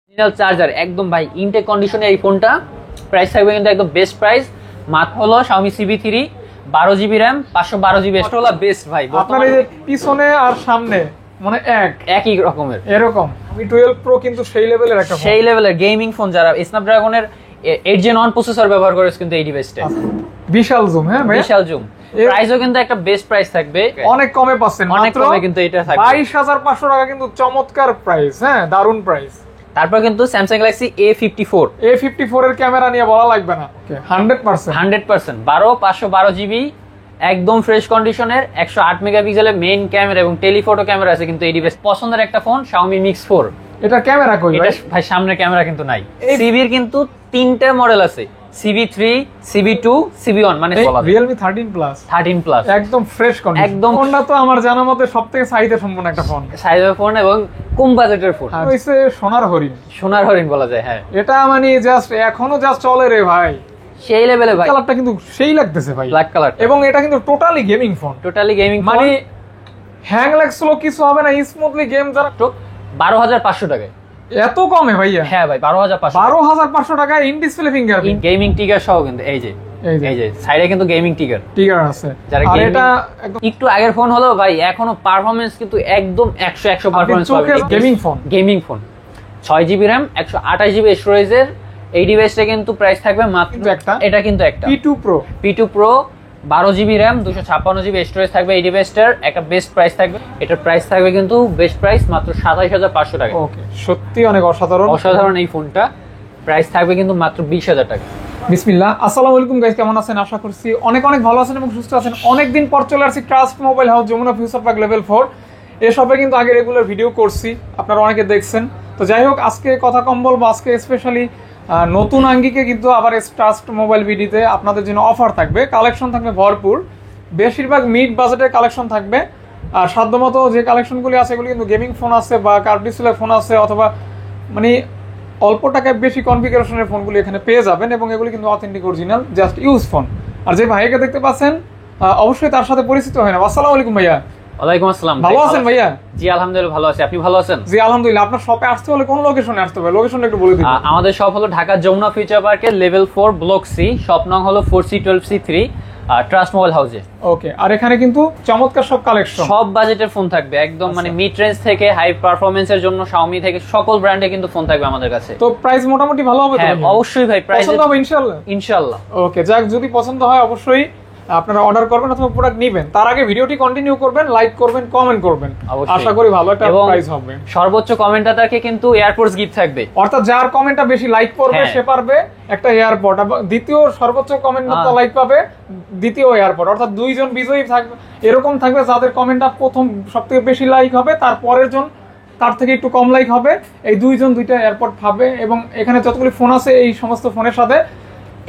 Original charger একদম ভাই intact কন্ডিশনে এই ফোনটা প্রাইস থাকবে কিন্তু একদম বেস্ট প্রাইস মাত্র হলো Xiaomi CB3 12GB RAM 512GB হলো বেস্ট ভাই আপনার এই যে পিছনে আর সামনে মানে একই রকমের এরকম আমি 12 Pro কিন্তু সেই লেভেলের একটা ফোন, সেই লেভেলের গেমিং ফোন যারা স্ন্যাপড্রাগনের 8 Gen 1 প্রসেসর ব্যবহার করে কিন্তু এই ডিভাইসটা বিশাল জুম। হ্যাঁ ভাই বিশাল জুম, প্রাইসও কিন্তু একটা বেস্ট প্রাইস থাকবে, অনেক কমে পাচ্ছেন, অনেক কমে কিন্তু এটা থাকবে 22500 টাকা কিন্তু চমৎকার প্রাইস। হ্যাঁ দারুন প্রাইস। তারপর কিন্তু Samsung Galaxy A54 এর ক্যামেরা নিয়ে বলা লাগবে না, 100% 512GB একদম ফ্রেশ কন্ডিশনের 108 মেগাপিক্সেলের মেইন ক্যামেরা এবং টেলিফটো ক্যামেরা আছে কিন্তু এই ডিভাইস পছন্দের একটা ফোন Xiaomi Mix 4। এটা ক্যামেরা কই এটা ভাই সামনের ক্যামেরা কিন্তু নাই। সিবির কিন্তু তিনটা মডেল আছে, CB3 CB2 CB1 মানে Realme 13 Plus একদম ফ্রেশ কন্ডিশন। একদম ফোনটা তো আমার জানা মতে সবথেকে চাহিদা সম্পন্ন একটা ফোন, সাইজের ফোন এবং কম বাজেটের ফোন। হইছে সোনার হরিণ বলা যায়। হ্যাঁ এটা মানে জাস্ট এখনো জাস্ট চলে রে ভাই, সেই লেভেলে ভাই। কালারটা কিন্তু সেই লাগতেছে ভাই, ব্ল্যাক কালার, এবং এটা কিন্তু টোটালি গেমিং ফোন, মানে হ্যাং লাগছিল কিছু হবে না, স্মুথলি গেম যারা 12500 টাকায় এত কমে ভাইয়া। হ্যাঁ ভাই 12500 টাকায় ইন ডিসপ্লে ফিঙ্গারপ্রিন্ট গেমিং টিগার সহ কিন্তু এই যে সাইডে কিন্তু গেমিং টিগার আছে। আর এটা একটু আগের ফোন হলো ভাই এখনো পারফরম্যান্স কিন্তু একদম 100 পারফরম্যান্স পাবে। Gaming phone 6GB RAM 128GB স্টোরেজের এই ডিভাইসটা কিন্তু প্রাইস থাকবে মাত্র এটা কিন্তু একটা P2 Pro 12GB RAM 256GB storage থাকবে এই ডিভাইসটার একটা বেস্ট প্রাইস থাকবে। এটার প্রাইস থাকবে কিন্তু বেস্ট প্রাইস মাত্র 27500 টাকা। ওকে সত্যি অনেক অসাধারণ এই ফোনটা প্রাইস থাকবে কিন্তু মাত্র 20000 টাকা। বিসমিল্লাহ, আসসালামু আলাইকুম গাইস, কেমন আছেন? আশা করছি অনেক ভালো আছেন এবং সুস্থ আছেন। অনেকদিন পর চলে আসছি Trust Mobile House Jamuna Future Park level 4 এসবে কিন্তু আগে রেগুলার ভিডিও করছি, আপনারা অনেকে দেখছেন। তো যাই হোক আজকে কথা কম বলবো, আজকে স্পেশালি নতুন আঙ্গিকে কিন্তু আবার ট্রাস্ট মোবাইল ভিডিওতে আপনাদের জন্য অফার থাকবে, কালেকশন থাকবে ভরপুর, বেশিরভাগ মিড বাজেটের কালেকশন থাকবে। আর সাধ্যমতো যে কালেকশনগুলি আছে এগুলি কিন্তু গেমিং ফোন আছে বা কার্ভ ডিসপ্লে ফোন আছে, অথবা মানে অল্প টাকায় বেশি কনফিগারেশনের ফোনগুলি এখানে পেয়ে যাবেন এবং এগুলি কিন্তু authentic original just use phone. আর যে ভাইকে দেখতে পাচ্ছেন অবশ্যই তার সাথে পরিচিত হয় না। আসসালামু আলাইকুম ভাইয়া। ওয়ালাইকুম আসসালাম। ভালো আছেন ভাইয়া? জি আলহামদুলিল্লাহ ভালো আছি, আপনি ভালো আছেন? জি আলহামদুলিল্লাহ। আপনার শপে আসতে হলে কোন লোকেশনে আসতে হবে? লোকেশনটা একটু বলে দিন। আমাদের শপ হলো ঢাকা যমুনা ফিউচার পার্কের লেভেল 4 ব্লক সি, শপ নং হলো 4C12C3 ট্রাস্ট মোবাইল হাউসে। ওকে, আর এখানে কিন্তু চমৎকার সব কালেকশন, সব বাজেটের ফোন থাকবে একদম, মানে মিড রেঞ্জ থেকে হাই পারফরম্যান্সের জন্য Xiaomi থেকে সকল ব্র্যান্ডে কিন্তু ফোন থাকবে আমাদের কাছে। তো প্রাইস মোটামুটি ভালো হবে তো? হ্যাঁ অবশ্যই ভাই, প্রাইস পছন্দ হবে ইনশাআল্লাহ। ওকে, যাক যদি পছন্দ হয় অবশ্যই আপনারা অর্ডার করবেন অথবা প্রোডাক্ট নেবেন, তার আগে ভিডিওটি কন্টিনিউ করবেন, লাইক করবেন, কমেন্ট করবেন, আশা করি ভালো একটা প্রাইস হবে। সর্বোচ্চ কমেন্টটাকে কিন্তু এয়ারপোর্টস গিফট থাকবে, অর্থাৎ যার কমেন্টটা বেশি লাইক করবে সে পারবে একটা এয়ারপড, দ্বিতীয় সর্বোচ্চ কমেন্ট লাইক পাবে দ্বিতীয় এয়ারপড, অর্থাৎ দুইজন বিজয়ী থাকবে এরকম থাকবে। যাদের কমেন্টটা প্রথম সবথেকে বেশি লাইক হবে তার পরের জন তার থেকে একটু কম লাইক হবে, এই দুইজন দুইটা এয়ারপড পাবে। এবং এখানে যতগুলি ফোন আছে এই সমস্ত ফোনের সাথে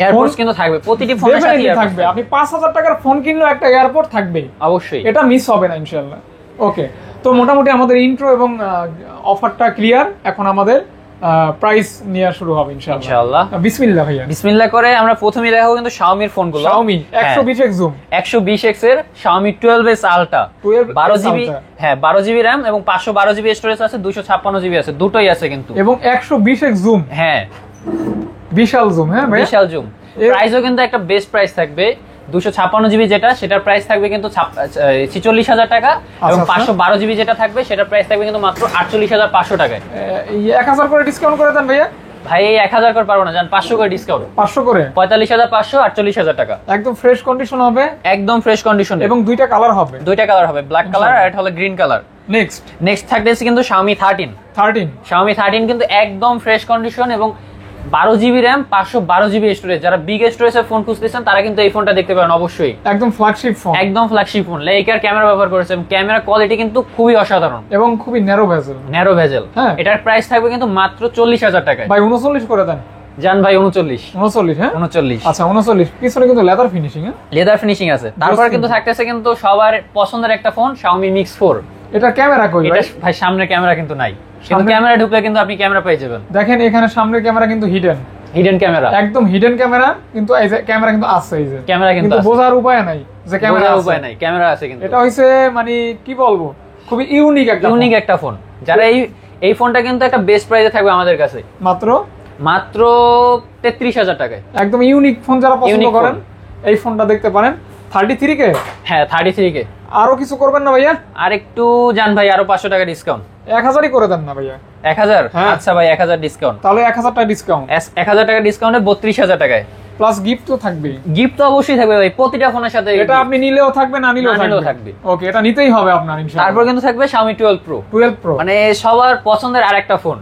এয়ারপোর্টস কিন্তু থাকবে, প্রতিটি ফোনের সাথে থাকবে। আপনি 5000 টাকার ফোন কিনলেও একটা এয়ারপোর্ট থাকবে অবশ্যই, এটা মিস হবে না ইনশাআল্লাহ। ওকে, তো মোটামুটি আমাদের ইন্ট্রো এবং অফারটা ক্লিয়ার, এখন আমাদের প্রাইস নিয়ে শুরু হবে ইনশাআল্লাহ। বিসমিল্লাহ ভাইয়া। বিসমিল্লাহ করে আমরা প্রথমেই দেখাবো কিন্তু Xiaomi এর ফোনগুলো। Xiaomi 120x জুম, 120x এর Xiaomi 12s Ultra 12GB, হ্যাঁ 12GB RAM এবং 512GB স্টোরেজ আছে, 256GB আছে, দুটোই আছে কিন্তু, এবং 120x জুম। হ্যাঁ বিশাল জুম। হ্যাঁ ভাই বিশাল জুম। প্রাইসও কিন্তু একটা বেস্ট প্রাইস থাকবে, 256GB যেটা সেটার প্রাইস থাকবে কিন্তু 46000 টাকা, এবং 512GB যেটা থাকবে সেটার প্রাইস থাকবে কিন্তু মাত্র 48500 টাকায়। 1000 করে ডিসকাউন্ট করে দেন ভাইয়া। ভাই 1000 করে পারবো না, জান 500 করে ডিসকাউন্ট, 500 করে 45500 48000 টাকা। একদম ফ্রেশ কন্ডিশন হবে, একদম ফ্রেশ কন্ডিশন, এবং দুইটা কালার হবে, ব্ল্যাক কালার আর এটা হলো গ্রিন কালার। নেক্সট থাকতেছে কিন্তু Xiaomi 13 কিন্তু একদম ফ্রেশ কন্ডিশন এবং 12GB RAM 512GB স্টোরেজ। যারা বিগ স্টোরেজের ফোন খুঁজতেছেন তারা কিন্তু এই ফোনটা দেখতে পারেন অবশ্যই, একদম ফ্ল্যাগশিপ ফোন। লেইকার ক্যামেরা ব্যবহার করেছে, ক্যামেরা কোয়ালিটি কিন্তু খুবই অসাধারণ এবং খুবই ন্যারো ভেজেল। এটার প্রাইস থাকবে কিন্তু মাত্র 40000 টাকা। ভাই 39 করে দেন। জান ভাই 39। হ্যাঁ 39। আচ্ছা 39, পিছনে কিন্তু লেদার ফিনিশিং আছে। তারপর কিন্তু থাকতেছে কিন্তু সবার পছন্দের একটা ফোন Xiaomi Mix 4। এটা ক্যামেরা কই ভাই? ভাই সামনের ক্যামেরা কিন্তু নাই, কিন্তু ক্যামেরা ঢুকলে কিন্তু আপনি ক্যামেরা পেয়ে যাবেন। দেখেন এখানে সামনের ক্যামেরা কিন্তু হিডেন ক্যামেরা, একদম হিডেন ক্যামেরা, কিন্তু এই যে ক্যামেরা কিন্তু আছে, এই যে ক্যামেরা কিন্তু বোঝার উপায় নাই যে ক্যামেরা আছে, ক্যামেরা আছে কিন্তু। এটা হইছে মানে কি বলবো, খুবই ইউনিক একটা ফোন, যারা এই ফোনটা কিন্তু একটা বেস্ট প্রাইসে থাকবে আমাদের কাছে, মাত্র মাত্র 33,000 টাকায়। একদম ইউনিক ফোন যারা পছন্দ করেন এই ফোনটা দেখতে পারেন। 33K, হ্যাঁ 33K। আরো কিছু করবেন না ভাইয়া? আর একটু জান ভাই, আরো 500 টাকা ডিসকাউন্ট। 1000ই করে দেন না ভাইয়া? 1000? হ্যাঁ। আচ্ছা ভাই 1000 ডিসকাউন্ট, তাহলে 1000 টাকা ডিসকাউন্ট, 1000 টাকা ডিসকাউন্টে 32,000 টাকায়। প্লাস গিফট তো থাকবেই। গিফট তো অবশ্যই থাকবে ভাই, প্রতিটা ফোনের সাথে। এটা আপনি নিলেও থাকবে, না নিলেও থাকবে। ওকে, এটা নিতেই হবে আপনার ইনশাআল্লাহ। তারপর কিন্তু থাকবে Xiaomi 12 Pro। 12 Pro মানে সবার পছন্দের আরেকটা ফোন।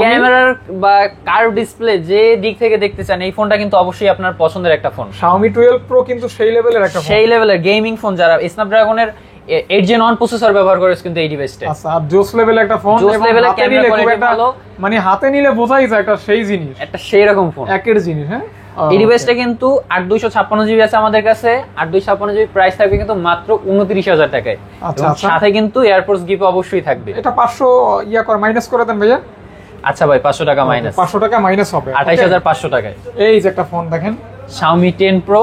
ক্যামেরার বা কার্ভ ডিসপ্লে যে দিক থেকে দেখতে চান, এই ফোনটা কিন্তু অবশ্যই আপনার পছন্দের একটা ফোন। Xiaomi 12 Pro কিন্তু সেই লেভেলের একটা ফোন, সেই লেভেলের গেমিং ফোন, যারা স্ন্যাপড্রাগনের 8 Gen 1 প্রসেসর ব্যবহার করে কিন্তু এই ডিভাইসটা। আচ্ছা, আর জোস লেভেলের একটা ফোন, জোস লেভেলের ক্যামেরা কোয়ালিটি ভালো, মানে হাতে নিলে বোঝাই যায় একটা সেই জিনিস, একটা সেই রকম ফোন, একের জিনিস। হ্যাঁ, এই ডিভাইসটা কিন্তু 8256 জিবি আছে আমাদের কাছে। 8256 জিবি প্রাইস থাকবে কিন্তু মাত্র 29,000 টাকায়। আচ্ছা, সাথে কিন্তু এয়ারপোর্টস গিফট অবশ্যই থাকবে। এটা 500 মাইনাস করে দেন ভাইয়া। আচ্ছা ভাই 500 টাকা মাইনাস, 500 টাকা মাইনাস হবে 28,500 টাকায়। এই যে একটা ফোন দেখেন, Xiaomi 10 Pro,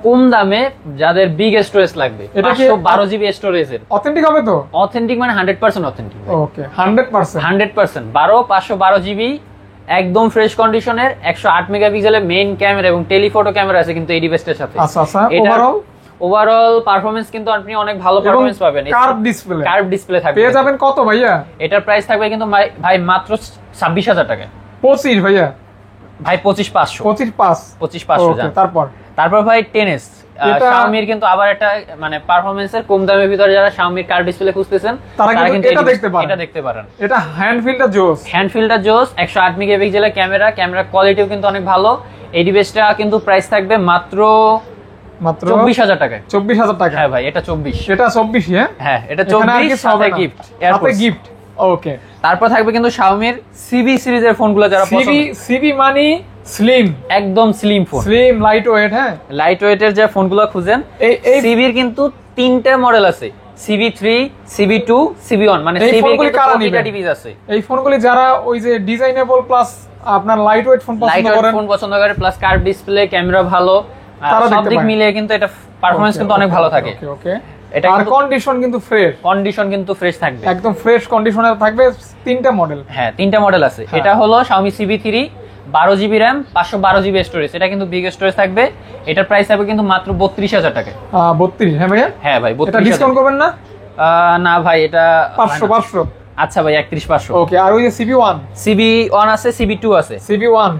কম দামে যাদের বিগ স্টোরেজ লাগবে, 512 জিবি স্টোরেজের। অথেন্টিক হবে তো? অথেন্টিক মানে 100% অথেন্টিক। ওকে, 100%। 100% 512 জিবি একদম ফ্রেশ কন্ডিশনের, 108 মেগাপিক্সেলের মেইন ক্যামেরা এবং টেলিফটো ক্যামেরা আছে কিন্তু এই ডিভাইসটার সাথে। আচ্ছা আচ্ছা, ওভারঅল পারফরম্যান্স কিন্তু আপনি অনেক ভালো পারফরম্যান্স পাবেন। কার্ভ ডিসপ্লে থাকবে। পেয়ে যাবেন কত ভাইয়া? এটার প্রাইস থাকবে কিন্তু ভাই মাত্র 26,000 টাকা। 25 ভাইয়া? ভাই 25,500। 25,500 জান। তারপর ভাই 10s Xiaomi এর কিন্তু আবার একটা মানে পারফরম্যান্সের কম দামের ভিতরে যারা Xiaomi কার্ভ ডিসপ্লে খুঁজতেছেন তারা কিন্তু এটা দেখতে পারেন। এটা হ্যান্ড ফিলটা জোস, 108 মেগাপিক্সেলের ক্যামেরা কোয়ালিটিও কিন্তু অনেক ভালো। এই ডিভাইসটা কিন্তু প্রাইস থাকবে মাত্র 24,000 টাকায়। 24,000 টাকা? হ্যাঁ ভাই, এটা 24। এটা 24? হ্যাঁ এটা 24 সাথে গিফট, এয়ারপোর্টস গিফট। ওকে, তারপর থাকবে কিন্তু Xiaomi এর CB সিরিজের ফোনগুলো যারা পছন্দ। CB মানে স্লিম, একদম slim phone, slim light weight. হ্যাঁ, লাইট ওয়েটের যে ফোনগুলো খুঁজেন, CB এর কিন্তু 3টা মডেল আছে, CB3, CB2, CB1। মানে CB এর কিন্তু 2টা ডিভাইস আছে। এই ফোনগুলি যারা ওই যে ডিজাইনেবল প্লাস আপনার লাইট ওয়েট ফোন পছন্দ করে প্লাস কার্ভ ডিসপ্লে, ক্যামেরা ভালো, সব দিক মিলিয়ে কিন্তু এটা পারফরম্যান্স কিন্তু অনেক ভালো থাকে। ওকে, আর কন্ডিশন কিন্তু ফ্রেশ থাকবে, একদম ফ্রেশ কন্ডিশনে থাকবে। 3টা মডেল? হ্যাঁ 3টা মডেল আছে। এটা হলো Xiaomi CB3, 12 GB RAM, 512 GB storage. এটা কিন্তু বিগ স্টোরেজ থাকবে। এটার প্রাইস থাকবে কিন্তু মাত্র 32,000 টাকায়। 32? হ্যাঁ ভাইয়া। হ্যাঁ ভাই 32। এটা ডিসকাউন্ট করবেন না? না ভাই, এটা 500। আচ্ছা ভাই 31,500। ওকে, আর ওই যে CB1 আছে, CB2 আছে। CB1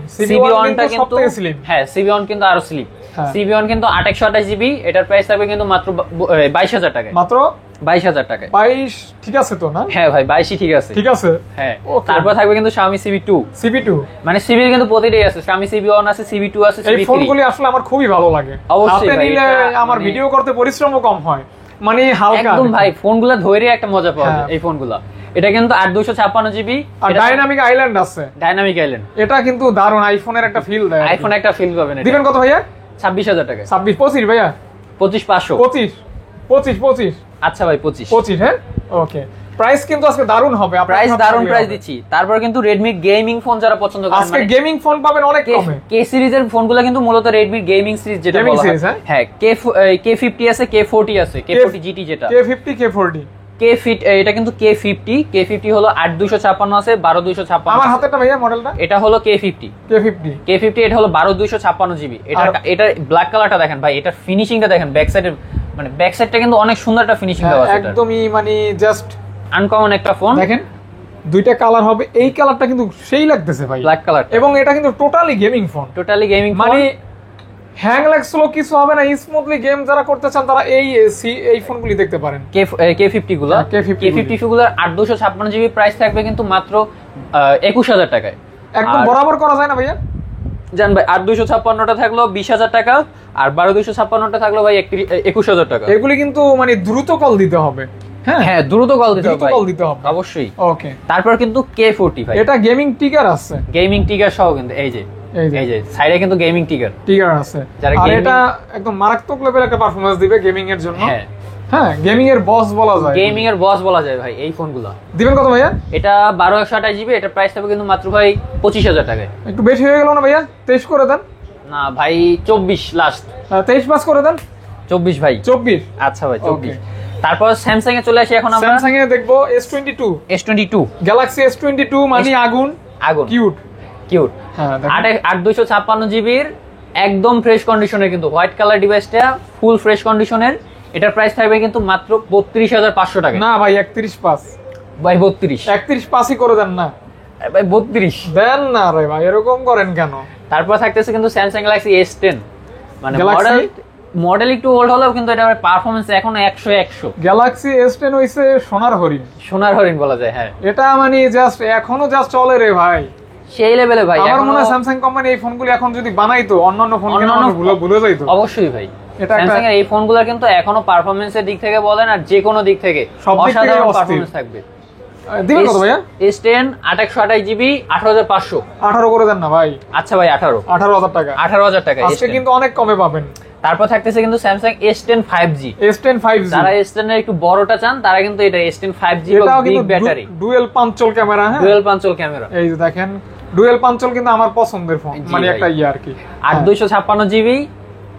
টা কিন্তু সবথেকে স্লিম। হ্যাঁ CB1 কিন্তু আরো স্লিম। CB1 কিন্তু 828 জিবি, এটার প্রাইস থাকবে কিন্তু মাত্র 22,000 টাকায়। মাত্র 22,000 টাকায়। 22 ঠিক আছে তো না? হ্যাঁ ভাই 22ই ঠিক আছে। হ্যাঁ, তারপর থাকবে কিন্তু Xiaomi CB2। মানে CB এর কিন্তু প্রতিটাই আছে, Xiaomi CB1 আছে, CB2 আছে, CB3। এই ফোনগুলি আসলে আমার খুবই ভালো লাগে। অবশ্যই ভাই, নিলে আমার ভিডিও করতে পরিশ্রমও কম হয়, মানে হালকা একদম ভাই। ফোনগুলো ধরে একটা মজা পাওয়া যায় এই ফোনগুলো। এটা কিন্তু 8256 জিবি, আর ডাইনামিক আইল্যান্ড আছে। এটা কিন্তু দারুণ, আইফোনের একটা ফিল দেয়। আইফোন একটা ফিল পাবেন। দিবেন কত ভাইয়া? 26,000 টাকা। 25 ভাইয়া? 25,500। 25। আচ্ছা ভাই 25। হ্যাঁ, ওকে। প্রাইস কিন্তু আজকে দারুণ হবে, প্রাইস দিচ্ছি। তারপর কিন্তু Redmi গেমিং ফোন যারা পছন্দ করেন, আজকে গেমিং ফোন পাবেন অনেক কমে। K সিরিজের ফোনগুলো কিন্তু মূলত Redmi গেমিং সিরিজ যেটা বলা হয়। হ্যাঁ, K50 আছে, K40 আছে, K40 GT যেটা। K40 এটা কিন্তু K50 হলো 8256 আছে, 12256। আমার হাতেটা ভাইয়া মডেলটা, এটা হলো K50। এটা হলো 12256 জিবি। এটা ব্ল্যাক কালারটা দেখেন ভাই, এটা ফিনিশিংটা দেখেন, ব্যাক সাইডটা কিন্তু অনেক সুন্দর একটা ফিনিশিং দেওয়া আছে। একদমই মানে জাস্ট আনকমন একটা ফোন। দেখেন দুইটা কালার হবে, এই কালারটা কিন্তু সেই লাগতেছে ভাই, ব্ল্যাক কালার। এবং এটা কিন্তু টোটালি গেমিং ফোন, মানে হ্যাং লাগছিল কিছু হবে না, স্মুথলি গেম যারা করতে চান তারা এই ফোনগুলি দেখতে পারেন। K50 গুলো 8256 জিবি প্রাইস থাকবে কিন্তু মাত্র 21,000 টাকায়। একদম বরাবর করা যায় না ভাইয়া? জান ভাই 8256টা থাকলো 20,000 টাকা, আর 12256টা থাকলো ভাই 21,000 টাকা। এগুলি কিন্তু মানে দ্রুত কল দিতে হবে। হ্যাঁ দ্রুত কল দিতে হবে অবশ্যই। ওকে, তারপর কিন্তু K40 ভাই, এটা গেমিং টিকার আছে, গেমিং টিকার সহ কিন্তু এই যে সাইডে কিন্তু গেমিং টিকার আছে। আর এটা একদম মারাত্মক লেভেলের একটা পারফরম্যান্স দিবে গেমিং এর জন্য। হ্যাঁ, গেমিং এর বস বলা যায় ভাই এই ফোনগুলো। দিবেন কত ভাইয়া? এটা 12/128 জিবি, এটা প্রাইস থাকবে কিন্তু মাত্র ভাই 25,000 টাকায়। একটু বেশি হয়ে গেল না ভাইয়া? 23 করে দেন না ভাই, 24 লাস্ট। 23 পাস করে দেন। 24 ভাই, 24। আচ্ছা ভাই 24। তারপর স্যামসাং এ চলে আসি এখন আমরা। স্যামসাং এ দেখবো S22 গ্যালাক্সি S22 মানে আগুন কিউট হ্যাঁ 8256 জিবির একদম ফ্রেশ কন্ডিশনের, কিন্তু হোয়াইট কালার ডিভাইসটা ফুল ফ্রেশ কন্ডিশনের। এটার প্রাইস থাকবে কিন্তু মাত্র 32500 টাকা। না ভাই 31.5 ভাই 31.5ই করে দেন না ভাই, 32 দেন না রে ভাই, এরকম করেন কেন? তারপর থাকতেছে কিন্তু স্যামসাং গ্যালাক্সি S10, মানে Galaxy? মডেল একটু ওল্ড হলেও কিন্তু এটা পারফরম্যান্স এখন 100 গ্যালাক্সি S10 হইছে সোনার হরিণ বলা যায়। হ্যাঁ, এটা মানে জাস্ট এখনো জাস্ট চলে রে ভাই, সেই লেভেলে ভাই। আমার মনে হয় স্যামসাং কোম্পানি এই ফোনগুলো এখন যদি বানাইতো অন্যান্য ফোন ভুলে যাইতো। অবশ্যই ভাই, স্যামসাং এর এই ফোনগুলোর কিন্তু এখনো পারফরম্যান্সের দিক থেকে বলেন আর যে কোনো দিক থেকে অসাধারণ পারফরম্যান্স থাকবে। দিবেন কত ভাইয়া? S10 828 GB 18500। 18 করে দেন না ভাই। আচ্ছা ভাই 18000 টাকা। 18000 টাকা আজকে কিন্তু অনেক কমে পাবেন। তারপর থাকতেছে কিন্তু স্যামসাং S10 5G। যারা S10 এর একটু বড়টা চান তারা কিন্তু এটা S10 5G big battery, dual পাঞ্চল camera. হ্যাঁ, ডুয়াল পাঞ্চল ক্যামেরা, এই যে দেখেন ডুয়াল পাঞ্চল কিন্তু আমার পছন্দের ফোন, মানে একটা আর কি। 8256 জিবি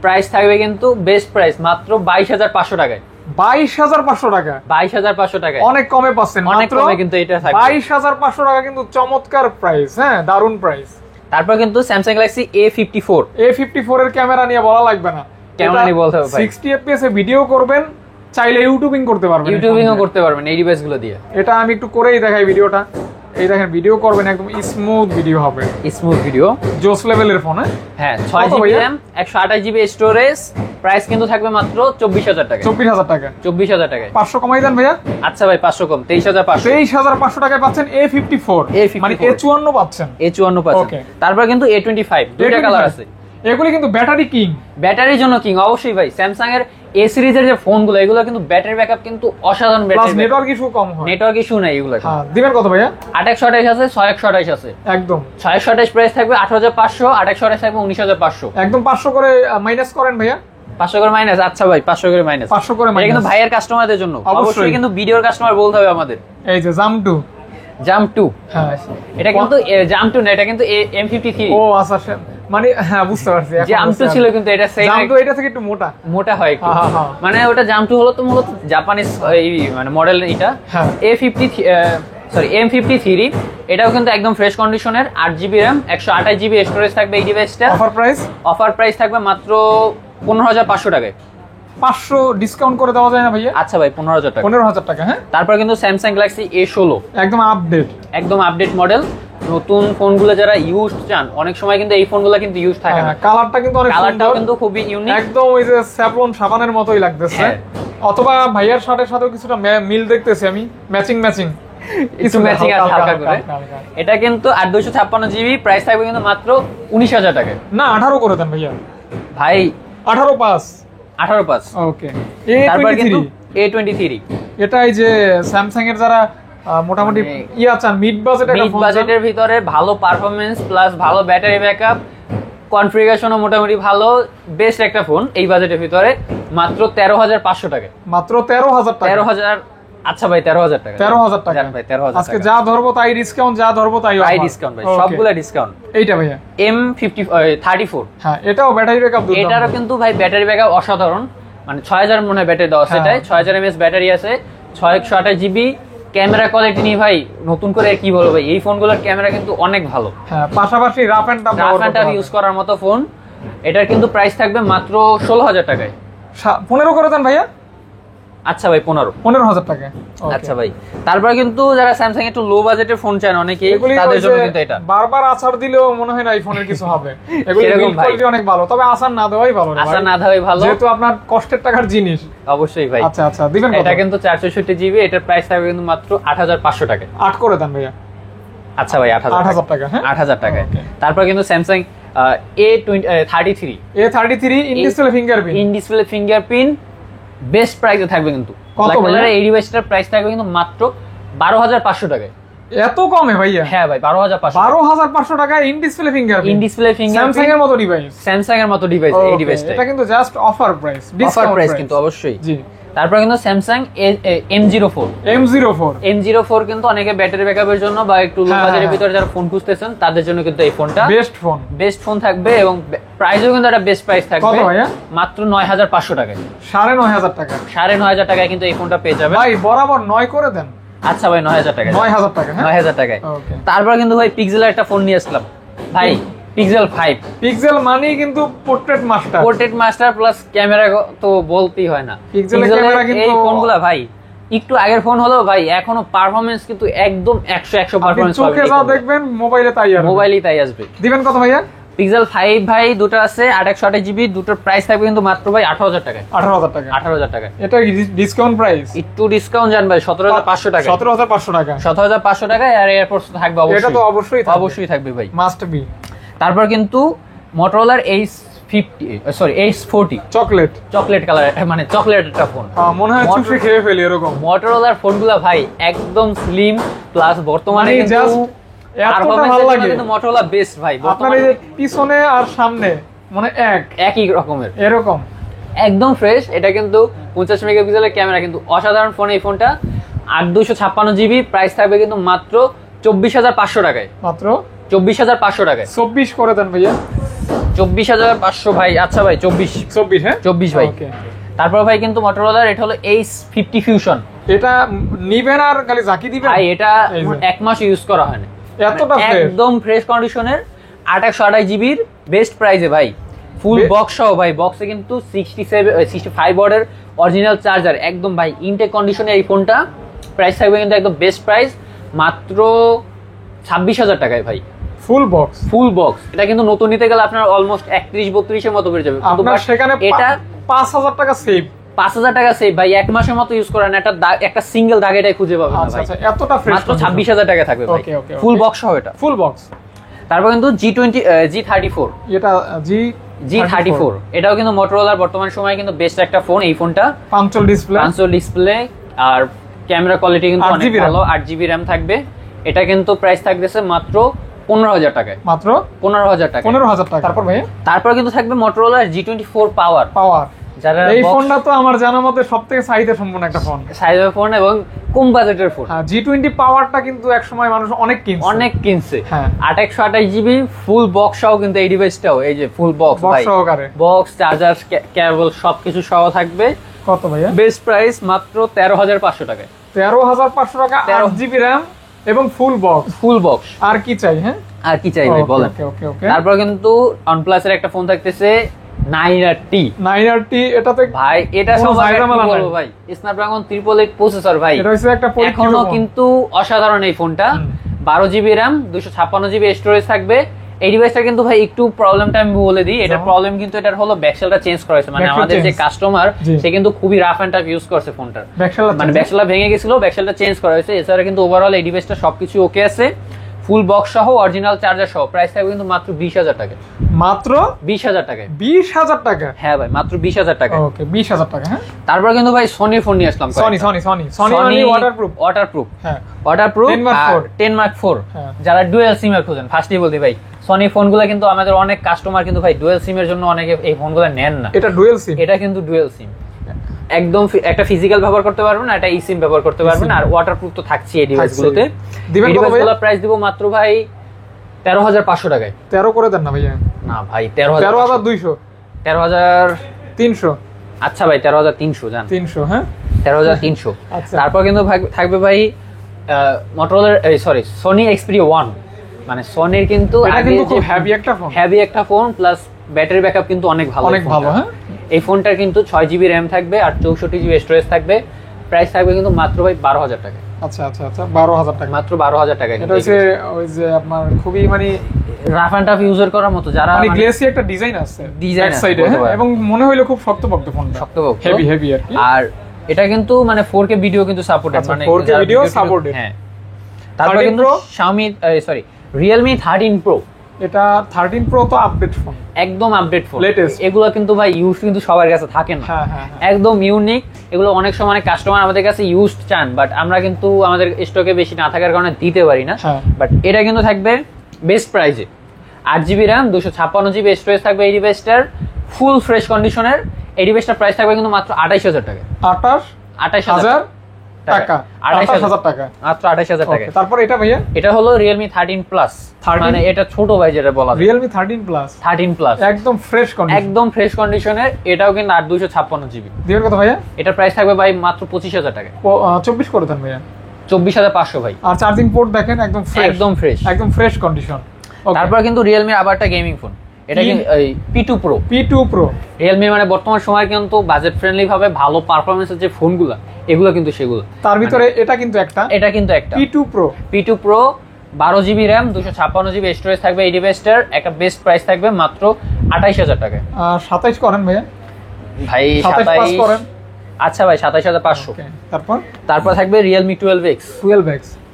প্রাইস থাকবে কিন্তু বেস্ট প্রাইস মাত্র 22500 টাকায়। 22500 টাকা? 22500 টাকা অনেক কমে পাচ্ছেন, অনেক কমে কিন্তু এটা থাকবে। 22500 টাকা কিন্তু চমৎকার প্রাইস। হ্যাঁ, দারুন প্রাইস। তারপর কিন্তু স্যামসাং গ্যালাক্সি A54 এর ক্যামেরা নিয়ে বলা লাগবে না, ক্যামেরা নিয়ে বলতে হবে ভাই। 60 fps এ ভিডিও করবেন, চাইলে ইউটিউবিং করতে পারবেন এই ডিভাইসগুলো দিয়ে। এটা আমি একটু করেই দেখাই ভিডিওটা। এই দেখেন ভিডিও করবেন, একদম স্মুথ ভিডিও হবে, স্মুথ ভিডিও, জোস লেভেলের ফোন। হ্যাঁ 6GB RAM 128 GB storage, price কিন্তু থাকবে মাত্র 24000 টাকা। 24000 টাকায় 500 কমাই দেন ভাইয়া। আচ্ছা ভাই 500 কম, 23500। 23500 টাকায় পাচ্ছেন A54, মানে A54 পাচ্ছেন। পাচ্ছেন। তারপর কিন্তু A25 দুটো কালার আছে। এগুলি কিন্তু ব্যাটারি কিং, ব্যাটারির জন্য কিং অবশ্যই ভাই। স্যামসাং এর A সিরিজের যে ফোনগুলো এগুলো কিন্তু ব্যাটারি ব্যাকআপ কিন্তু অসাধারণ, ব্যাটারি নেটওয়ার্ক ইস্যু কম হয়, নেটওয়ার্ক ইস্যু নাই এগুলো। হ্যাঁ, দিবেন কত ভাইয়া? 8128 আছে, 6128 আছে। একদম 6128 প্রাইস থাকবে 8500, 8128 থাকবে 19500। একদম 500 করে মাইনাস করেন ভাইয়া। 500 করে মাইনাস? আচ্ছা ভাই 500 করে মাইনাস। 500 করে মাইনাস, এটা কিন্তু ভাইয়ের কাস্টমারদের জন্য, অবশ্যই কিন্তু ভিডিওর কাস্টমার বলতে হবে আমাদের। এই যে জাম্প 2, হ্যাঁ এটা কিন্তু জাম্প 2 না, এটা কিন্তু M53। ও আচ্ছা, মানে হ্যাঁ বুঝতে পারছি। জাম্প 2 ছিল কিন্তু এটা সেম, জাম্প 2 এটা থেকে একটু মোটা হয় একটু। মানে ওটা জাম্প 2 হলো তো মূলত জাপানিজ এই মানে মডেল। এটা M53, এটাও কিন্তু একদম ফ্রেশ কন্ডিশনের, 8GB RAM 128GB স্টোরেজ থাকবে এই ডিভাইসটা। অফার প্রাইস থাকবে মাত্র 15500 টাকায়। 500 ডিসকাউন্ট করে দেওয়া যায় না ভাইয়া? আচ্ছা ভাই 15000 টাকা। 15000 টাকা। হ্যাঁ, তারপর কিন্তু স্যামসাং গ্যালাক্সি A16 একদম আপডেট মডেল। নতুন ফোনগুলো যারা ইউজ চান, অনেক সময় কিন্তু এই ফোনগুলো কিন্তু ইউজ থাকে না। কালারটা কিন্তু অনেক সুন্দর, কালারটাও কিন্তু খুবই ইউনিক, একদম ওই যে স্যাফরন সাবানের মতোই লাগতেছে। অথবা ভাইয়ার শার্টের সাথেও কিছুটা মিল দেখতেছি আমি, ম্যাচিং কিছু ম্যাচিং আছে হালকা করে। এটা কিন্তু 8256GB, প্রাইস থাকবে কিন্তু মাত্র 19000 টাকা। না 18 করে দেন ভাইয়া। ভাই 18.5। ওকে, তারপর কিন্তু A23, এটা এই যে স্যামসাং এর যারা মোটামুটি চান মিড বাজেটের ভিতরে ভালো পারফরম্যান্স প্লাস ভালো ব্যাটারি ব্যাকআপ, কনফিগারেশনও মোটামুটি ভালো, বেস্ট একটা ফোন এই বাজেটের ভিতরে মাত্র 13500 টাকা। মাত্র 13000 টাকা। 13000? আচ্ছা ভাই 13000 টাকা। 13000 টাকা ভাই 13000 আজকে যা ধরবো তাই ডিসকাউন্ট, ডিসকাউন্ট ভাই, সবগুলা ডিসকাউন্ট। এইটা ভাইয়া M34, হ্যাঁ এটাও ব্যাটারি ব্যাকআপ দুটো। এটারও কিন্তু ভাই ব্যাটারি ব্যাকআপ অসাধারণ, মানে 6000 মনে হয় ব্যাটারি দেওয়া আছে। এটাই 6000 mAh ব্যাটারি আছে, 6128GB। ক্যামেরা কোয়ালিটি নিয়ে ভাই নতুন করে কি বলবো ভাই, এই ফোনগুলোর ক্যামেরা কিন্তু অনেক ভালো। হ্যাঁ, পাশাপাশি রাফ এন্ড টাফ ইউজ করার মতো ফোন। এটার কিন্তু প্রাইস থাকবে মাত্র 16000 টাকায়। 15 করে দেন ভাইয়া। আচ্ছা ভাই 15000 টাকা। আচ্ছা ভাই, তারপর কিন্তু যারা স্যামসাং একটু লো বাজেটের ফোন চান অনেকেই, তাদের জন্য কিন্তু এটা বারবার আছাড় দিলেও মনে হয় না এই ফোনের কিছু হবে। এগুলো কোয়ালিটি অনেক ভালো, তবে আছাড় না দেওয়াই ভালো। যেহেতু আপনার কষ্টের টাকার জিনিস। অবশ্যই ভাই। আচ্ছা দিবেন কত? এটা কিন্তু 464GB, এটার প্রাইস থাকবে কিন্তু মাত্র 8500 টাকা। 8 করে দেন ভাইয়া। আচ্ছা ভাই 8000 টাকা। হ্যাঁ 8000 টাকায়। তারপর কিন্তু Samsung A33 in display fingerprint best প্রাইসে থাকবে কিন্তু। কত ভাই? এই ডিভাইসটার প্রাইস থাকবে কিন্তু মাত্র 12500 টাকায়। এত কমে ভাইয়া? হ্যাঁ ভাই 12500 টাকা ইন ডিসপ্লে ফিঙ্গারপ্রিন্ট। স্যামসাং এর মতো ডিভাইস, এই ডিভাইসটা। এটা কিন্তু just offer price, discount price কিন্তু অবশ্যই। জি, তারপর কিন্তু স্যামসাং M04 কিন্তু অনেকে ব্যাটারি ব্যাকআপের জন্য বা একটু লো বাজেটের ভিতরে যারা ফোন খুঁজতেছেন তাদের জন্য কিন্তু এই ফোনটা বেস্ট ফোন থাকবে এবং প্রাইসও কিন্তু একটা বেস্ট প্রাইস থাকবে। কত ভাইয়া? মাত্র 9500 টাকায়। 9500 টাকা। 9500 টাকায় কিন্তু এই ফোনটা পেয়ে যাবেন। ভাই বরাবর 9 করে দেন। আচ্ছা ভাই 9000 টাকা। 9000 টাকা, হ্যাঁ 9000 টাকায়। তারপর কিন্তু ভাই পিক্সেলের একটা ফোন নিয়ে আসলাম ভাই, পিক্সেল 5। পিক্সেল মানেই কিন্তু পোর্ট্রেট মাস্টার প্লাস ক্যামেরা তো বলতেই হয় না। পিক্সেলের ক্যামেরা কিন্তু এই ফোনগুলা ভাই একটু আগের ফোন হলো ভাই, এখনো পারফরম্যান্স কিন্তু একদম 100 পারফরম্যান্স পাবেন। চোখে যা দেখবেন মোবাইলেই তাই আসবে। দিবেন কত ভাইয়া? পিক্সেল 5 ভাই দুটো আছে 828 জিবি, দুটোর প্রাইস থাকবে কিন্তু মাত্র ভাই 18000 টাকায়। 18000 টাকা। এটা ডিসকাউন্ট প্রাইস? একটু ডিসকাউন্ট জান ভাই, 17500 টাকা। 17500 টাকা। 17500 টাকায়। আর এয়ারপোর্টস তো থাকবে অবশ্যই। এটা তো অবশ্যই থাকবে ভাই, মাস্ট বি। তারপর কিন্তু মোটরোলার H40 চকলেট কালার, মানে চকলেট একটা ফোন, মনে হয় চুষে খেয়ে ফেলি এরকম। মোটরোলার ফোনগুলা ভাই একদম স্লিম প্লাস বর্তমানে কিন্তু এতটা ভালো লাগে কিন্তু মোটরোলা বেস্ট ভাই। আপনার এই যে পিছনে আর সামনে মানে একই রকমের এরকম একদম ফ্রেশ। এটা কিন্তু 50 মেগাপিক্সেলের ক্যামেরা, কিন্তু অসাধারণ ফোন এই ফোনটা। 8256 জিবি, প্রাইস থাকবে কিন্তু মাত্র 24500 টাকায়। মাত্র 24500 টাকায়। 24 করে দেন ভাইয়া। 24500 ভাই। আচ্ছা ভাই 24, হ্যাঁ 24 ভাই। তারপর ভাই কিন্তু মোটরোলার এটা হলো H50 ফিউশন। এটা নিবেন আর খালি জাকি দিবেন ভাই, এটা 1 মাস ইউজ করা হয় না, এতটা একদম ফ্রেশ কন্ডিশনের 828 জিবির বেস্ট প্রাইসে ভাই, ফুল বক্স সহ ভাই। বক্সে কিন্তু 65 ওয়াটের অরিজিনাল চার্জার, একদম ভাই ইনটেক কন্ডিশনে এই ফোনটা। প্রাইস থাকবে কিন্তু একদম বেস্ট প্রাইস, মাত্র 26000 টাকায় ভাই। Full box. এটা কিন্তু নতুন নিতে গেলে আপনার অলমোস্ট 31-32 এর মতো পড়ে যাবে। আপনার সেখানে এটা 5000 টাকা সেভ। 5000 টাকা সেভ ভাই, 1 মাসের মতো ইউজ করেন, একটা সিঙ্গেল দাগ এটাই খুঁজে পাবেন না ভাই। আচ্ছা, এতটা ফ্রেশ। মাত্র 26000 টাকা থাকবে ভাই, ফুল বক্স সহ। এটা ফুল বক্স। তারপর কিন্তু G34, এটা G34 এটাও কিন্তু মোটরোলার বর্তমান সময়ে কিন্তু বেস্ট একটা ফোন। এই ফোনটা পাঞ্চল ডিসপ্লে আর ক্যামেরা কোয়ালিটি কিন্তু অনেক ভালো। 8GB RAM থাকবে। এটা কিন্তু প্রাইস থাকতেছে মাত্র 15000 টাকায়। মাত্র 15000 টাকা। তারপর কিন্তু থাকবে মোটরোলার G24 পাওয়ার। যারা এই ফোনটা তো আমার জানা মতে সবথেকে চাহিদা সম্পন্ন একটা ফোন, সাইজের ফোন এবং কম বাজেটের ফোন। G20 পাওয়ারটা কিন্তু একসময় মানুষ অনেক কিনছে। 828 জিবি ফুল বক্স সহ কিন্তু এই ডিভাইসটাও, এই যে ফুল বক্স ভাই, বক্স চার্জার কেবল সবকিছু সহ থাকবে। কত ভাইয়া? বেস্ট প্রাইস মাত্র 13500 টাকায়। 13500 টাকা, 8GB RAM এবং ফুল বক্স। আর কি চাই? হ্যাঁ আর কি চাই ভাই বলেন। তারপর কিন্তু OnePlus এর একটা ফোন থাকতেছে 9RT। এটাতে ভাই এটা সবাই বলবো ভাই, স্ন্যাপড্রাগন 888 প্রসেসর ভাই। এটা হচ্ছে একটা এখনো কিন্তু অসাধারণ এই ফোনটা। 12GB RAM, 256GB স্টোরেজ থাকবে। এই ডিভাইসটা কিন্তু ভাই একটু প্রবলেমটা আমি বলে দিই। এটা প্রবলেম কিন্তু এটার হলো ব্যাকশেলটা চেঞ্জ করা হয়েছে, মানে আমাদের যে কাস্টমার সে কিন্তু খুবই রাফ এন্ড টাফ ইউজ করছে ফোনটার, মানে ব্যাকশেলটা ভেঙে গেছিল, ব্যাকশেলটা চেঞ্জ করা হয়েছে। এছাড়া কিন্তু ওভারঅল এই ডিভাইসটা সবকিছু ওকে আছে, ফুল বক্স সহ অরিজিনাল চার্জার সহ। প্রাইস থাকবে কিন্তু মাত্র 20000 টাকা। মাত্র 20000 টাকায়। 20000 টাকা? হ্যাঁ ভাই, মাত্র 20000 টাকা। ওকে 20000 টাকা। হ্যাঁ তারপর কিন্তু ভাই সোনির ফোন নিয়ে আসলাম। Sony waterproof. হ্যাঁ ওয়াটারপ্রুফ 10 Mark 4। যারা ডুয়াল সিম এর খোঁজেন, ফার্স্টই বলতে ভাই সনি ফোনগুলো কিন্তু আমাদের অনেক কাস্টমার কিন্তু ভাই ডুয়াল সিম এর জন্য অনেকে এই ফোনগুলো নেন না। এটা ডুয়াল সিম? এটা কিন্তু ডুয়াল সিম, একদম একটা ফিজিক্যাল ব্যবহার করতে পারবেন, একটা ই সিম ব্যবহার করতে পারবেন, আর ওয়াটারপ্রুফ তো থাকছে এই ডিভাইসগুলোতে। ডিভাইসগুলো প্রাইস দিব মাত্র ভাই 13500 টাকায়। 13 করে দেন না ভাইয়া? না ভাই 13200। 13300? আচ্ছা ভাই 13300 জান। 300? হ্যাঁ 13300। তারপর কিন্তু থাকবে ভাই মোটরোলার সনি Xperia 1, মানে সনির কিন্তু এটা কিন্তু খুব হেভি একটা ফোন প্লাস ব্যাটারি ব্যাকআপ কিন্তু অনেক ভালো। হ্যাঁ এই ফোনটার কিন্তু 6GB RAM থাকবে আর 64GB স্টোরেজ থাকবে। প্রাইস থাকবে কিন্তু মাত্র ভাই 12000 টাকা। আচ্ছা 12000 টাকা। মাত্র 12000 টাকা। এটা হচ্ছে ওই যে আপনার খুবই মানে রাফ এন্ড টাফ ইউজার করার মতো, যারা মানে গ্লেসি একটা ডিজাইন আছে ব্যাক সাইডে, এবং মনে হইলো খুব শক্তপোক্ত ফোনটা, হেভি আর কি। আর এটা কিন্তু মানে 4K ভিডিও কিন্তু সাপোর্টেড, মানে 4K ভিডিও সাপোর্টেড। হ্যাঁ। তারপর কিন্তু Xiaomi Realme 13 Pro। এটা 13 Pro তো আপডেট ফোন, একদম আপডেট ফোন, এগুলো কিন্তু ভাই ইউজ কিন্তু সবার কাছে থাকে না। একদম ইউনিক এগুলো। অনেক সময় কাস্টমার আমাদের কাছে ইউজড চান, বাট আমরা কিন্তু আমাদের স্টকে বেশি না থাকার কারণে দিতে পারি না। বাট এটা কিন্তু থাকবে বেস্ট প্রাইসে। 8GB RAM, 256GB স্টোরেজ থাকবে এই ডিভাইসটার, ফুল ফ্রেশ কন্ডিশনের। এই ডিভাইসটার প্রাইস থাকবে কিন্তু মাত্র 28000 টাকা। 28000 টাকা, 28000 টাকা, মাত্র 28000 টাকা। তারপর এটা ভাইয়া, এটা হলো Realme 13 Plus, মানে এটা ছোট ভাই যেটা বলা যায়, Realme 13 Plus, 13 Plus একদম ফ্রেশ কন্ডিশন, একদম ফ্রেশ কন্ডিশনের। এটাও কিন্তু 8256 জিবি। দিবেন কত ভাইয়া? এটার প্রাইস থাকবে ভাই মাত্র 25000 টাকা। 24 করে দেন ভাইয়া, 24500 ভাই। আর চার্জিং পোর্ট দেখেন একদম ফ্রেশ, একদম ফ্রেশ কন্ডিশন। তারপর কিন্তু Realme আবার একটা গেমিং ফোন, এটা কিন্তু এই P2 Pro। Realme মানে বর্তমান সময়ে কিন্তু বাজেট ফ্রেন্ডলি ভাবে ভালো পারফরম্যান্সের যে ফোনগুলো, এগুলো কিন্তু সেগুলো। তার ভিতরে এটা কিন্তু একটা P2 Pro 12 GB RAM, 256 GB storage থাকবে। এই ডিভাইসটার একটা বেস্ট প্রাইস থাকবে মাত্র 28000 টাকা। 27 করেন ভাইয়া, ভাই 27 করেন। আচ্ছা ভাই 27500। তারপর থাকবে Realme 12X।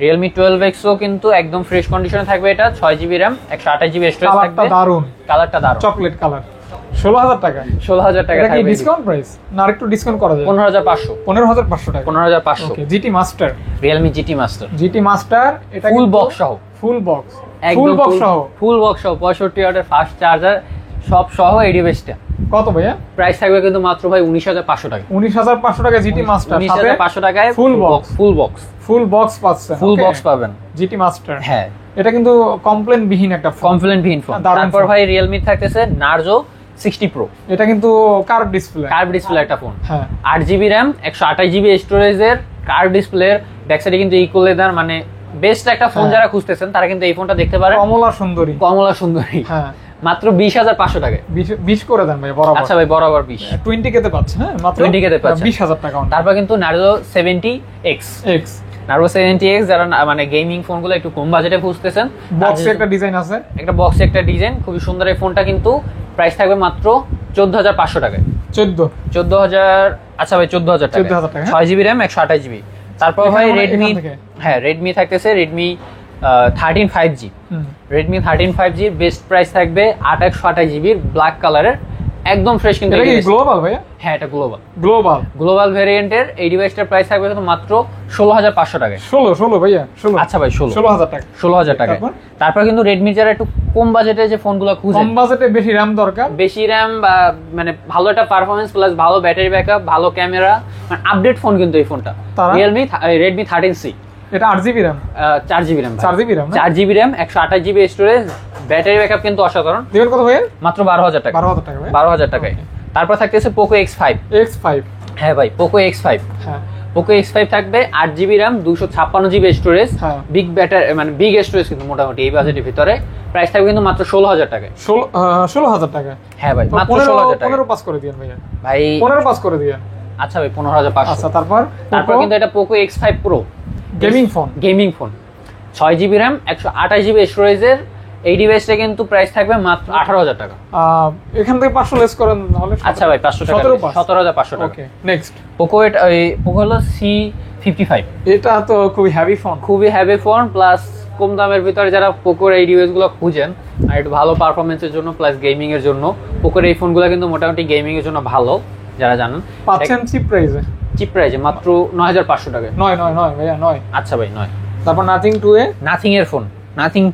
Realme 12X ও কিন্তু একদম ফ্রেশ কন্ডিশনে থাকবে। এটা 6 জিবি র্যাম, 128 জিবি স্টোরেজ থাকবে। কালারটা দারুন, চকলেট কালার। 16000 টাকা। 16000 টাকা থাকবে। এটা কি ডিসকাউন্ট প্রাইস না আরেকটু ডিসকাউন্ট করা যাবে? 15500 টাকা। 15500। ওকে, GT Master, Realme GT Master, এটা ফুল বক্স সহ, ফুল বক্স সহ 65 ওয়াটের ফাস্ট চার্জার সব সহ এই ডিভাইসটা। কত ভাইয়া? প্রাইস থাকবে কিন্তু মাত্র ভাই 19500 টাকা। 19500 টাকা GT Master, 19500 টাকায় ফুল বক্স পাচ্ছেন। ফুল বক্স পাবেন GT Master। হ্যাঁ, এটা কিন্তু কমপ্লেন বিহীন একটা ফোন। ফোন। তারপর ভাই Realme থাকতেছে Narzo 60 Pro। এটা কিন্তু কার্ভ ডিসপ্লে একটা ফোন। হ্যাঁ, 8 জিবি র্যাম, 128 জিবি স্টোরেজের, কার্ভ ডিসপ্লের, ব্যাক সাইডে কিন্তু ইকুয়াল লেদার, মানে বেস্ট একটা ফোন যারা খুঁজতেছেন তারা কিন্তু এই ফোনটা দেখতে পারেন। কমলা সুন্দরী। হ্যাঁ, মাত্র 20500 টাকা। 20 করে দেন ভাই বরাবর। আচ্ছা ভাই বরাবর 20। 20 কেতে পাচ্ছে। হ্যাঁ, মাত্র 20 কেতে পাচ্ছে, 20000 টাকা। তারপর কিন্তু Narzo 70X। Narzo 70X যারা মানে গেমিং ফোনগুলো একটু কম বাজেটে খুঁজতেছেন, বক্সে একটা ডিজাইন আছে, খুবই সুন্দর এই ফোনটা, কিন্তু প্রাইস থাকবে মাত্র 14500 টাকায়। 14000। আচ্ছা ভাই 14000 টাকা। 6 জিবি র্যাম, 128 জিবি। তারপর ভাই Redmi থাকতেছে Redmi 13 5G। Redmi 13 5G best price থাকবে 828 জিবি ব্ল্যাক কালারের, একদম ফ্রেশ। কিন্তু এটা কি গ্লোবাল ভাইয়া? হ্যাঁ, এটা গ্লোবাল ভেরিয়েন্টের। এই ডিভাইসটার প্রাইস থাকবে কিন্তু মাত্র 16500 টাকা। 16 ভাইয়া, 16। আচ্ছা ভাই 16000 টাকা। 16000 টাকা। তারপর কিন্তু Redmi যারা একটু কম বাজেটে যে ফোনগুলো খুঁজে, কম বাজেটে বেশি র‍্যাম দরকার, বেশি র‍্যাম বা মানে ভালো একটা পারফরম্যান্স প্লাস ভালো ব্যাটারি ব্যাকআপ, ভালো ক্যামেরা, মানে আপডেট ফোন কিন্তু এই ফোনটা Redmi 13C। এটা 8 GB RAM, 4 GB RAM, 4 GB RAM, 128 GB storage, battery backup কিন্তু অসাধারণ। দিবেন কত ভাই? মাত্র 12000 টাকা। 12000 টাকায়। তারপর থাকতেছে Poco X5। হ্যাঁ ভাই, Poco X5। হ্যাঁ, Poco X5 থাকবে 8 GB RAM, 256 GB storage, big battery, মানে বিগ স্টোরেজ কিন্তু মোটামুটি এই বাজেটের ভিতরে। প্রাইস থাকবে কিন্তু মাত্র 16000 টাকা। 16000 টাকা। হ্যাঁ ভাই, মাত্র 16000 টাকা। 15 পাস করে দিবেন ভাইয়া। ভাই 15 পাস করে দিবেন। আচ্ছা ভাই 15500। আচ্ছা, তারপর কিন্তু এটা Poco X5 Pro gaming phone 6 GB RAM, 128 GB স্টোরেজের। এই ডিভাইসটা কিন্তু প্রাইস থাকবে মাত্র 18000 টাকা। এখান থেকে 500 লেস করেন তাহলে। আচ্ছা ভাই 500 টাকা, 17500 টাকা। ওকে, নেক্সট Poco হলো C55। এটা তো খুবই হেভি ফোন, প্লাস কম দামের ভিতরে যারা Poco এই ডিভাইসগুলো খুঁজেন আর একটু ভালো পারফরম্যান্সের জন্য প্লাস গেমিং এর জন্য, Poco এই ফোনগুলো কিন্তু মোটামুটি গেমিং এর জন্য ভালো, যারা জানেন। পাচ্ছেন চিপ প্রাইসে মাত্র 9500 টাকা। 9 ভাইয়া, 9। আচ্ছা ভাই 9। তারপর Nothing 2A, নাথিং এর ফোন, Nothing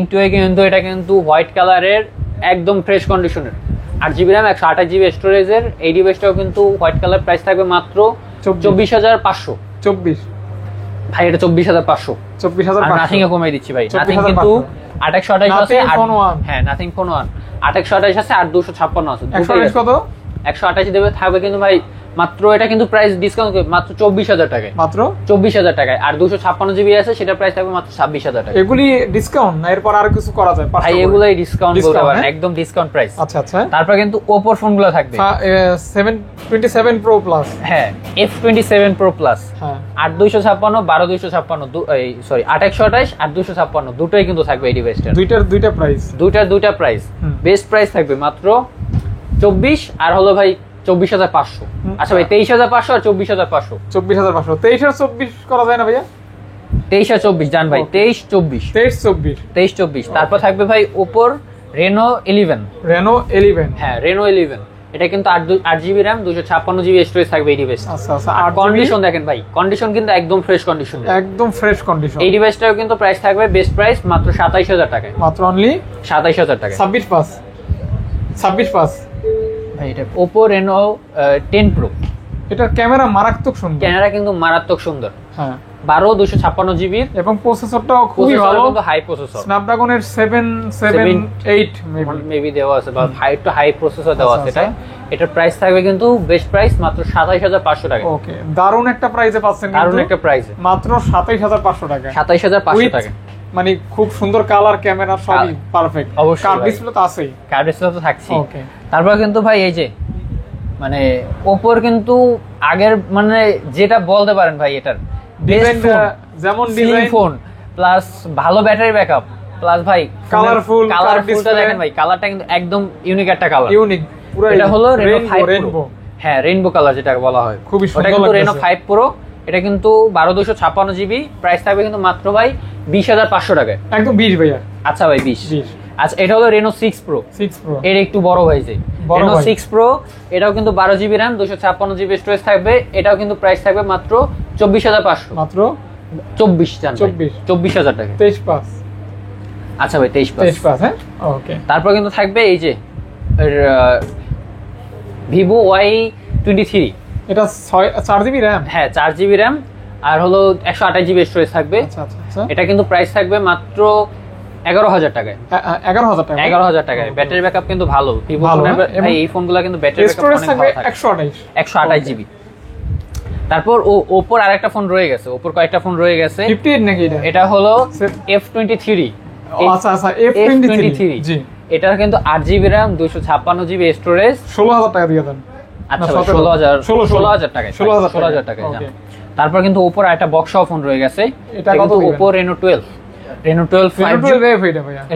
2A কিন্তু এটা কিন্তু হোয়াইট কালারের, একদম ফ্রেশ কন্ডিশনের, 8 জিবি র্যাম, 128 জিবি স্টোরেজের। এই ডিভাইসটাও কিন্তু হোয়াইট কালার, প্রাইস থাকবে মাত্র 24500। 24 ভাই, এটা 24500। 24500। নাথিং এ কমিয়ে দিচ্ছি ভাই। নাথিং কিন্তু 828 আছে। হ্যাঁ, নাথিং ফোন 1 828 আছে আর 256 আছে। 128 কত? 128 দেবে থাকবে কিন্তু ভাই মাত্র, এটা কিন্তু প্রাইস ডিসকাউন্ট মাত্র 24000 টাকায়। মাত্র 24000 টাকায়। আর 256 জিবি আছে, সেটা প্রাইস থাকবে মাত্র 26000 টাকা। এগুলি ডিসকাউন্ট না, এরপর আর কিছু করা যায়? ভাই এগুলাই ডিসকাউন্ট বলতে পারেন, একদম ডিসকাউন্ট প্রাইস। আচ্ছা। তারপর কিন্তু Oppo ফোনগুলো থাকবে 727 Pro Plus। হ্যাঁ, F27 Pro Plus। হ্যাঁ, 8256, 12256, সরি 8128 আর 256 দুটোই কিন্তু থাকবে এই ডিভাইসটার। দুইটা প্রাইস। বেস্ট প্রাইস থাকবে মাত্র 24 আর হলো ভাই 24500। আচ্ছা ভাই 23500 আর 24500। 24500। 23 আর 24 করা যায় না ভাইয়া? 23 আর 24 জান ভাই, 23 24। তারপর থাকবে ভাই Oppo Reno 11। হ্যাঁ, Reno 11। এটা কিন্তু 8 জিবি র্যাম, 256 জিবি স্টোরেজ থাকবে এই ডিভাইস। আচ্ছা। আর কন্ডিশন দেখেন ভাই, কন্ডিশন কিন্তু একদম ফ্রেশ কন্ডিশন। এই ডিভাইসটাও কিন্তু প্রাইস থাকবে বেস্ট প্রাইস মাত্র 27000 টাকায়। মাত্র অনলি 27000 টাকা। 26 পাস ভাই এটা Oppo Reno 10 Pro। এটার ক্যামেরা মারাত্মক সুন্দর, ক্যামেরা কিন্তু মারাত্মক সুন্দর। হ্যাঁ 12 256 জিবি এবং প্রসেসরটাও খুবই ভালো, কিন্তু হাই প্রসেসর, স্ন্যাপড্রাগনের 778 মেবি দেওয়া আছে বা হাই প্রসেসর দেওয়া আছে। এটা এটার প্রাইস থাকবে কিন্তু বেস্ট প্রাইস মাত্র 27500 টাকা। ওকে, দারুণ একটা প্রাইসে পাচ্ছেন, দারুণ একটা প্রাইসে মাত্র 27500 টাকা। 27500 টাকা, মানে খুব সুন্দর কালার, ক্যামেরা সবই পারফেক্ট। অবশ্যই কার্ভ ডিসপ্লে তো আছেই, কার্ভ ডিসপ্লে তো থাকছেই। ওকে, তারপর কিন্তু ভাই এই যে মানে Oppo কিন্তু আগের মানে যেটা বলতে পারেন ভাই এটার যেমন ডিজাইন ফোন প্লাস ভালো ব্যাটারি ব্যাকআপ প্লাস ভাই কালারফুলটা দেখেন ভাই, কালারটা কিন্তু একদম ইউনিক একটা কালার, ইউনিক পুরো। এটা হলো Reno 5 Pro, হ্যাঁ রেইনবো কালার যেটা বলা হয়, খুবই সুন্দর। এটা কিন্তু Reno 5 Pro, এটা কিন্তু 12256 জিবি, প্রাইস থাকবে কিন্তু মাত্র ভাই 20500 টাকায়। একদম 20 ভাইয়া। আচ্ছা ভাই 20। আচ্ছা এটা হলো Reno 6 Pro, এর একটু বড় ভাই যে Reno 6 Pro, এটাও কিন্তু 12 জিবি RAM 256 জিবি স্টোরেজ থাকবে, এটাও কিন্তু প্রাইস থাকবে মাত্র 24500, মাত্র 24 জান 24000 টাকা, 23/5। আচ্ছা ভাই 23/5, হ্যাঁ ওকে। তারপর কিন্তু থাকবে এই যে Vivo Y23, এটা 4 জিবি RAM, হ্যাঁ 4 জিবি RAM আর হলো 128 জিবি স্টোরেজ থাকবে। আচ্ছা, এটা কিন্তু প্রাইস থাকবে মাত্র 11000 টাকায়। 11000 টাকা, 11000 টাকায়। ব্যাটারি ব্যাকআপ কিন্তু ভালো, Vivo ফোনের ভাই এই ফোনগুলো কিন্তু ব্যাটারি ব্যাকআপ অনেক ভালো থাকে, 128 জিবি। তারপর Oppo এর আরেকটা ফোন রয়ে গেছে, Oppo কয়েকটা ফোন রয়ে গেছে। 58 নাকি এটা? এটা হলো F23। আচ্ছা F23 জি, এটা কিন্তু 8 জিবি RAM 256 জিবি স্টোরেজ, 16000 টাকা দিয়ে দেন। আচ্ছা 16000 টাকায়, 16000 টাকায়। তারপর কিন্তু Oppo এর একটা বক্স ফোন রয়ে গেছে, এটা কিন্তু Oppo Reno 12 5G,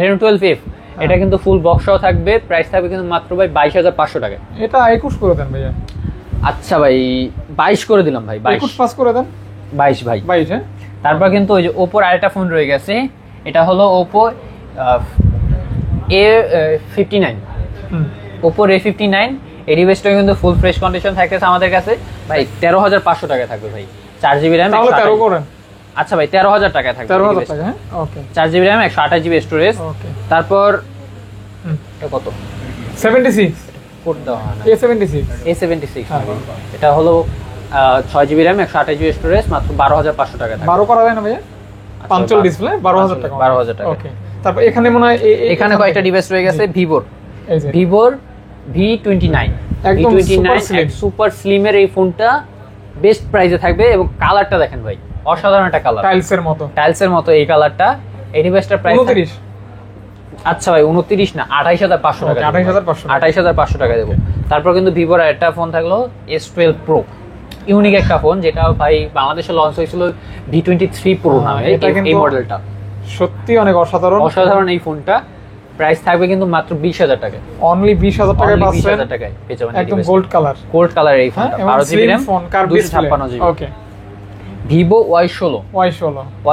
Reno 12F। এটা কিন্তু ফুল বক্স থাকবে, প্রাইস থাকবে কিন্তু মাত্র ভাই 22500 টাকা। এটা 21 করে দেন ভাইয়া। আচ্ছা ভাই 22 করে দিলাম ভাই, 21 পাস করে দেন, 22 ভাই 22। হ্যাঁ তারপর কিন্তু ওই যে Oppo এর আরেকটা ফোন রয়ে গেছে, এটা হলো Oppo A59, Oppo A59। এই ডিভাইসটা কিন্তু ফুল ফ্রেশ কন্ডিশন থাকতেছে আমাদের কাছে ভাই, 13500 টাকা থাকবে ভাই, 4 জিবি RAM। তাহলে 13 করেন। আচ্ছা ভাই 13000 টাকায় থাকবে, 13000 টাকা। হ্যাঁ ওকে, 4 জিবি RAM 128 জিবি স্টোরেজ। ওকে, তারপর এটা কত 76 কোড দেওয়া হয় না, A76 এটা হলো 6 জিবি RAM 128 জিবি স্টোরেজ, মাত্র 12500 টাকা থাকবে। 12 করা যায় না ভাইয়া? 5 ডিসপ্লে 12000 টাকা, 12000 টাকা। ওকে, তারপর এখানে মনে হয় এখানে কয়েকটা ডিভাইস রয়ে গেছে Vivo, এই যে Vivo V29, একদম সুপার স্লিমের এই ফোনটা বেস্ট প্রাইসে থাকবে এবং কালারটা দেখেন ভাই, অসাধারণ একটা কালার, টাইলসের মতো এই কালারটা। এই ডিভাইসটার প্রাইস 29। আচ্ছা ভাই 29 না, 28500 টাকা, 28500 টাকা দেবো। তারপর কিন্তু Vivoর একটা ফোন থাকলো S12 Pro, ইউনিক একটা ফোন, যেটা ভাই বাংলাদেশে লঞ্চ হয়েছিল V23 Pro নামে এই মডেলটা। সত্যি অনেক অসাধারণ এই ফোনটা। প্রাইস থাকবে কিন্তু মাত্র 20000 টাকা, অনলি 20000 টাকায় পাচ্ছেন, 20000 টাকায় পেয়ে যাবেন একদম গোল্ড কালার এই ফোনটা, 12 জিবি RAM 256 জিবি। ওকে, Vivo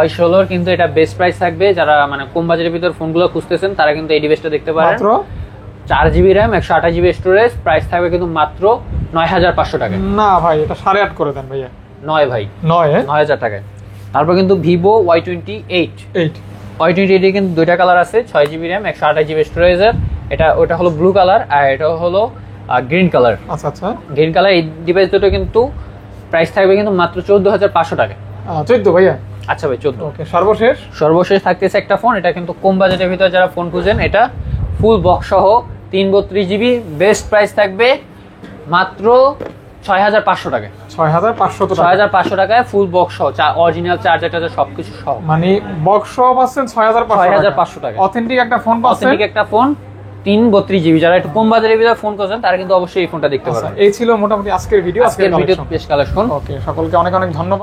Y16 এর কিন্তু এটা বেস্ট প্রাইস থাকবে, যারা মানে কম বাজেটের ভিতর ফোনগুলো খুঁজতেছেন তারা কিন্তু এই ডিভাইসটা দেখতে পারেন। মাত্র 4 GB RAM 128 GB storage, price থাকবে কিন্তু মাত্র 9500 টাকা। না ভাই এটা 8.5 করে দেন ভাইয়া। 9 ভাই 9000 টাকায়। তারপর কিন্তু Vivo Y28 Y28 এর কিন্তু দুইটা কালার আছে, 6 জিবি RAM 128 জিবি স্টোরেজের। ওটা হলো ব্লু কালার আর এটা হলো গ্রিন কালার। আচ্ছা গ্রিন কালার। এই ডিভাইস দুটো কিন্তু প্রাইস থাকবে কিন্তু মাত্র 14500 টাকা। 14 ভাইয়া? আচ্ছা ভাই 14। ওকে, সর্বশেষ থাকতেছে একটা ফোন, এটা কিন্তু কম বাজেটের ভিতরে যারা ফোন খুঁজেন, এটা ফুল বক্স সহ 332 জিবি, বেস্ট প্রাইস থাকবে মাত্র 6500 টাকা। 6500 টাকায় ফুল বক্স সহ, অরিজিনাল চার্জার সবকিছু সহ, মানে বক্স সহ পাচ্ছেন 6500 টাকা। অথেন্টিক একটা ফোন পাচ্ছেন, 332 জিবি। যারা একটু কম বাজারের ভিতরে ফোন করছেন তারা কিন্তু অবশ্যই এই ফোনটা দেখতে পারেন। এই ছিল মোটামুটি আজকের ভিডিও, বেস্ট কালেকশন। ওকে, সকলকে অনেক ধন্যবাদ।